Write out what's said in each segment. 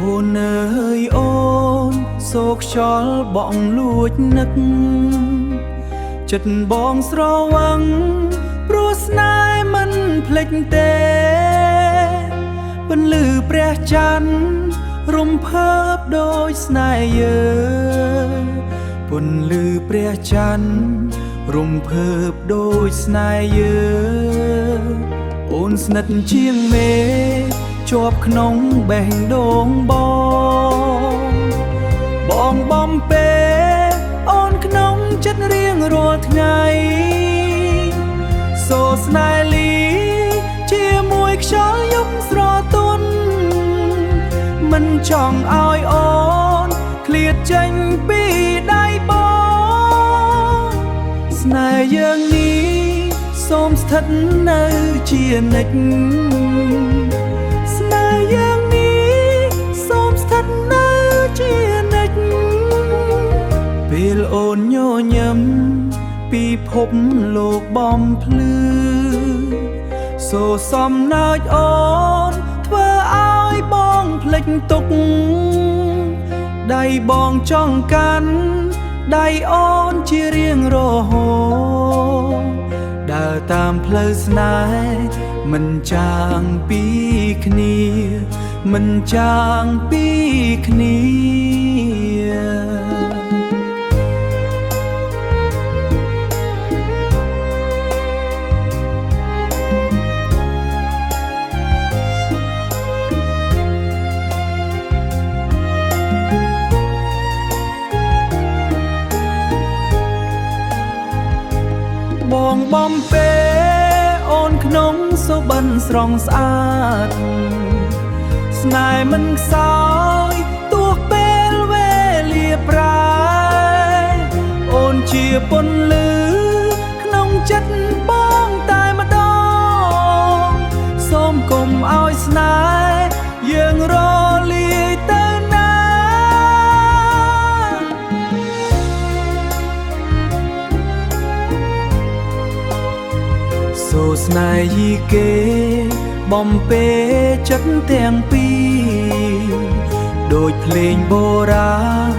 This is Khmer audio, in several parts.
អូនអើយអូនសោកខ្យល់បងលួចនឹកចិត្តបងស្រវឹងព្រោះស្នេហ៍មិនភ្លេចទេពន្លឺព្រះច័ន្ទរំភើបដោយស្នេហ៍យើងពន្លឺព្រះច័ន្ទរំភើបដោយស្នេហ៍យើងអូនស្និទ្ធជាងមេជាប់ក្នុងបេះដូងបងបំពេអូនក្នុងចិត្តរៀងរាល់ថ្ងៃសូរស្នេហ៍លីជាមួយខ្យល់យប់ស្រទន់មិនចង់ឲ្យអូនឃ្លាតចេញពីដៃបងស្នេហ៍យើងនេះសូមស្ថិតនៅជានិច្ចស្នេហ៍យើងនេះសូមស្ថិតនៅជានិច្ចពេលអូនញញឹមពីភពលោកបំភ្លឺសូរសំណើចអូនធ្វើឲ្យបងភ្លេចទុកដៃបងចង់កាន់ដៃអូនជារៀងរហូតដើរតាមផ្លូវស្នេហ៍មិនចាងពីគ្នាមិនចាងពីគ្នាបងបំពេអូនក្នុងសុបិនស្រងស្អាតស្នេហ៍មិនខ្សោយទោះពេលវេលាប្រែអូនជាពន្លឺក្នុងចិត្តបងតែម្ដងសូមកុំឲ្យស្នេហ៍យើងរលាយទៅណាសូរស្នេហ៍យីគេបំពេចិត្តទាំងពីរដូចភ្លេងបុរាណ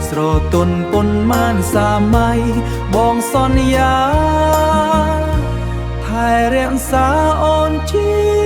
ស្រទន់ប៉ុន្មានសម័យបងសន្យាថែរក្សាអូនជា